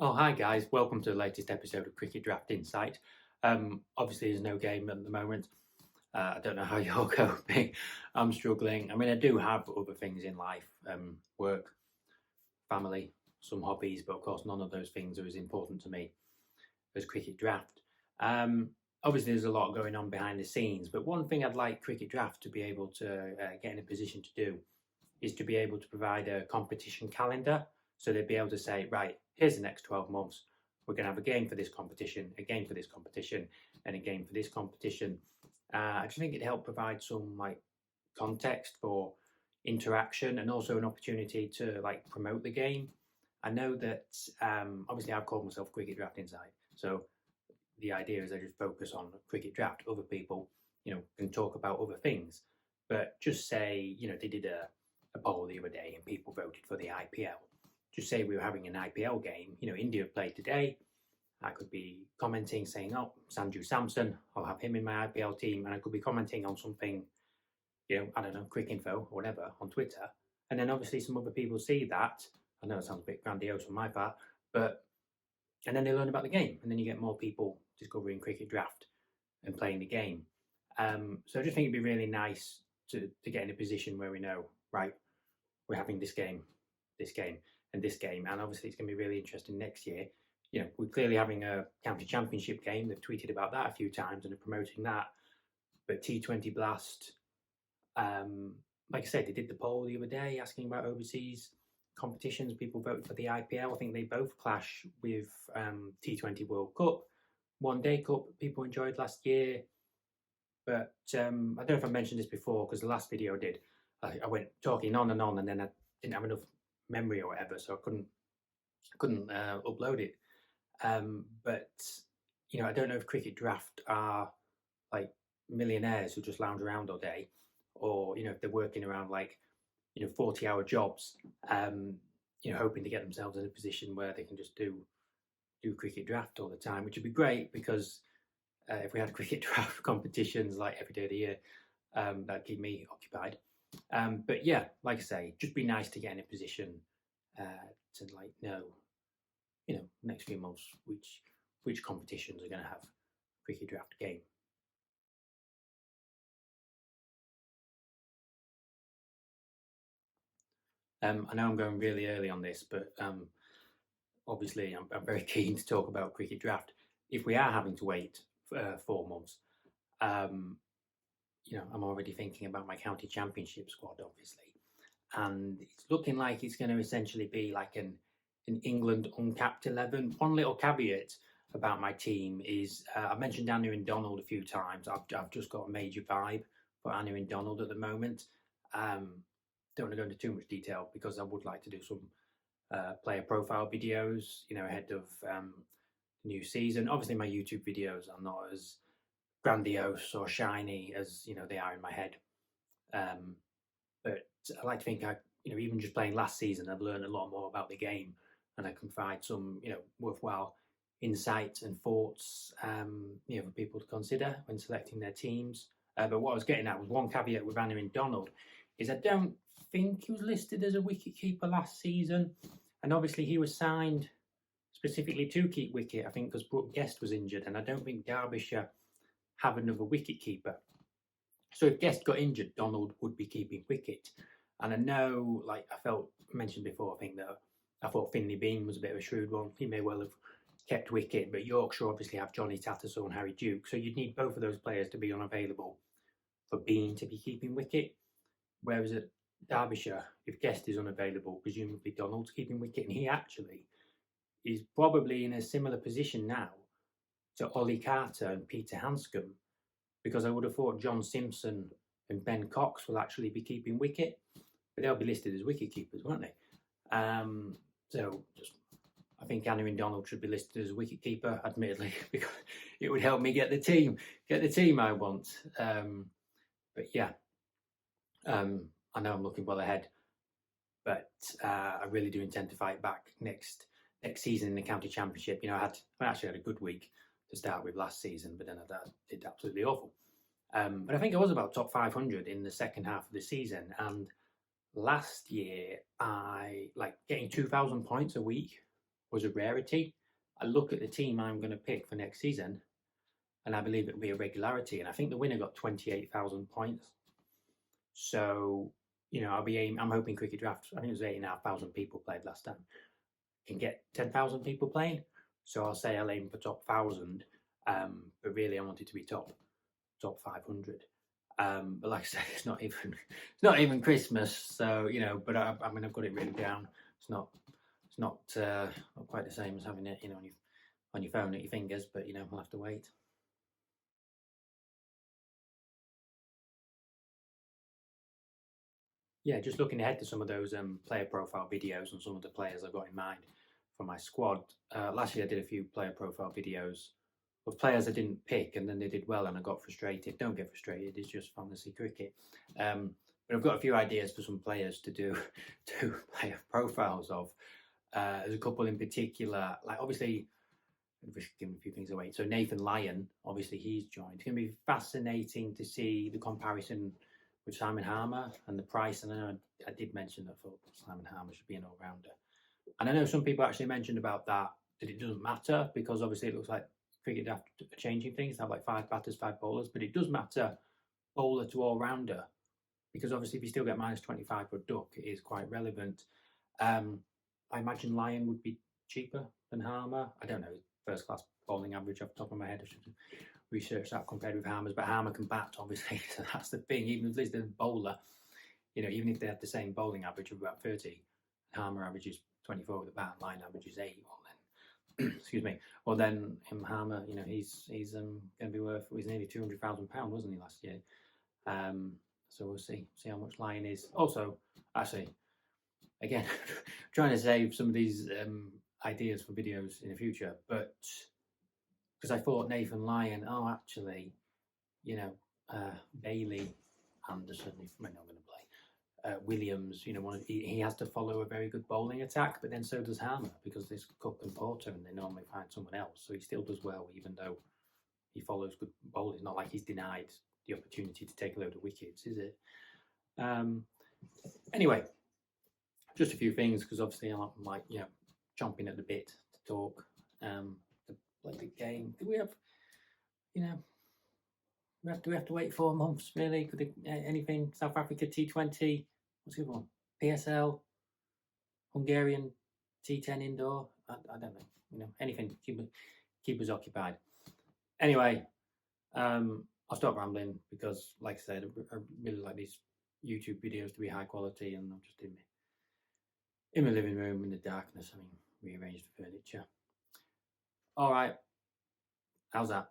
Oh, hi guys. Welcome to the latest episode of Cricket Draft Insight. Obviously, there's no game at the moment. I don't know how you're coping. I'm struggling. I mean, I do have other things in life, work, family, some hobbies, but of course, none of those things are as important to me as Cricket Draft. Um, Obviously, there's a lot going on behind the scenes, but one thing I'd like Cricket Draft to be able to get in a position to do is to be able to provide a competition calendar. So they'd be able to say, right, here's the next 12 months. We're going to have a game for this competition, a game for this competition, and a game for this competition. I just think it'd help provide some context for interaction and also an opportunity to promote the game. I know that obviously I've called myself Cricket Draft Insight, so the idea is I just focus on cricket draft. Other people, can talk about other things, but just say, they did a poll the other day and people voted for the IPL. Just say we were having an IPL game. India played today. I could be commenting saying, "Oh, Sanju Samson, I'll have him in my IPL team," and I could be commenting on something, I don't know, Quick Info or whatever on Twitter, and then obviously some other people see that. I know it sounds a bit grandiose on my part, but and then they learn about the game, and then you get more people discovering cricket draft and playing the game. So I just think it'd be really nice to get in a position where we know, right, we're having this game, and this game, and obviously it's going to be really interesting next year. We're clearly having a county championship game. They've tweeted about that a few times and are promoting that. But T20 Blast, like I said, they did the poll the other day asking about overseas competitions. People voted for the IPL. I think they both clash with T20 World Cup. One Day Cup, people enjoyed last year. But I don't know if I mentioned this before because the last video I did, I went talking on, and then I didn't have enough memory or whatever, so I couldn't upload it. But I don't know if cricket draft are like millionaires who just lounge around all day, or if they're working around 40-hour jobs, hoping to get themselves in a position where they can just do cricket draft all the time, which would be great because if we had cricket draft competitions like every day of the year, that'd keep me occupied. But yeah, like I say, just be nice to get in a position to know, next few months which competitions are going to have cricket draft game. I know I'm going really early on this, but obviously I'm very keen to talk about cricket draft. If we are having to wait 4 months, um, I'm already thinking about my county championship squad, obviously, and it's looking like it's going to essentially be like an England uncapped 11. One little caveat about my team is I mentioned Anu Donald a few times. I've just got a major vibe for Anu Donald at the moment. Don't want to go into too much detail because I would like to do some player profile videos, ahead of new season. Obviously, my YouTube videos are not as grandiose or shiny as they are in my head. But I like to think even just playing last season, I've learned a lot more about the game, and I can provide some worthwhile insight and thoughts for people to consider when selecting their teams. But what I was getting at was one caveat with Anu Donald is I don't think he was listed as a wicketkeeper last season, and obviously he was signed specifically to keep wicket. I think because Brooke Guest was injured, and I don't think Derbyshire have another wicketkeeper. So if Guest got injured, Donald would be keeping wicket. And I know, I mentioned before, I think that I thought Finley Bean was a bit of a shrewd one. He may well have kept wicket, but Yorkshire obviously have Johnny Tattersall and Harry Duke. So you'd need both of those players to be unavailable for Bean to be keeping wicket. Whereas at Derbyshire, if Guest is unavailable, presumably Donald's keeping wicket. And he actually is probably in a similar position now to Ollie Carter and Peter Hanscom, because I would have thought John Simpson and Ben Cox will actually be keeping wicket, but they'll be listed as wicket keepers, won't they? I think Anu Donald should be listed as a wicket keeper, admittedly, because it would help me get the team I want. But yeah, I know I'm looking well ahead, but I really do intend to fight back next season in the county championship. I actually had a good week to start with last season, but then I did absolutely awful. But I think I was about top 500 in the second half of the season, and last year I getting 2,000 points a week was a rarity. I look at the team I'm going to pick for next season, and I believe it'll be a regularity. And I think the winner got 28,000 points. So, I'm hoping Cricket Draft, I think it was 8,500 people played last time, can get 10,000 people playing. So I'll say I'll aim for top 1,000, but really I want it to be top 500. But like I say, it's not even Christmas. So but I mean I've got it written down. It's not quite the same as having it on your phone at your fingers. But we'll have to wait. Yeah, just looking ahead to some of those player profile videos and some of the players I've got in mind for my squad. Last year I did a few player profile videos of players I didn't pick, and then they did well, and I got frustrated. Don't get frustrated; it's just fantasy cricket. But I've got a few ideas for some players to do player profiles of. There's a couple in particular, like obviously, I'm just giving a few things away. So Nathan Lyon, obviously he's joined. It's going to be fascinating to see the comparison with Simon Harmer and the price. And I know I did mention that I thought Simon Harmer should be an all-rounder. And I know some people actually mentioned about that it doesn't matter because obviously it looks like cricket are changing things. They have like 5 batters, 5 bowlers, but it does matter bowler to all-rounder because obviously if you still get minus 25 for a duck, it is quite relevant. I imagine Lyon would be cheaper than Harmer. I don't know, first class bowling average off the top of my head. I should research that compared with Harmer's, but Harmer can bat, obviously, so that's the thing. Even if he's a bowler, even if they have the same bowling average of about 30, Harmer averages 24 with a bat, Lyon averages 8. Well, then, excuse me. Well, then Harmer, he's going to be worth. He's nearly £200,000, wasn't he, last year? So we'll see how much Lyon is. Also, actually, again, trying to save some of these ideas for videos in the future, but because I thought Nathan Lyon, actually, Bailey Anderson, if we're not going to play, Williams, he has to follow a very good bowling attack, but then so does Harmer because there's Cook and Porter and they normally find someone else, so he still does well even though he follows good bowling. It's not like he's denied the opportunity to take a load of wickets, is it? Anyway, just a few things because obviously I'm like chomping at the bit to talk. To play the game. Do we have do we have to wait 4 months really? Could anything South Africa T20? What's the other one? PSL, Hungarian T10 indoor. I don't know. Anything keep us occupied. Anyway, I'll stop rambling because, like I said, I really like these YouTube videos to be high quality, and I'm just in my living room in the darkness. I mean, rearrange the furniture. All right, how's that?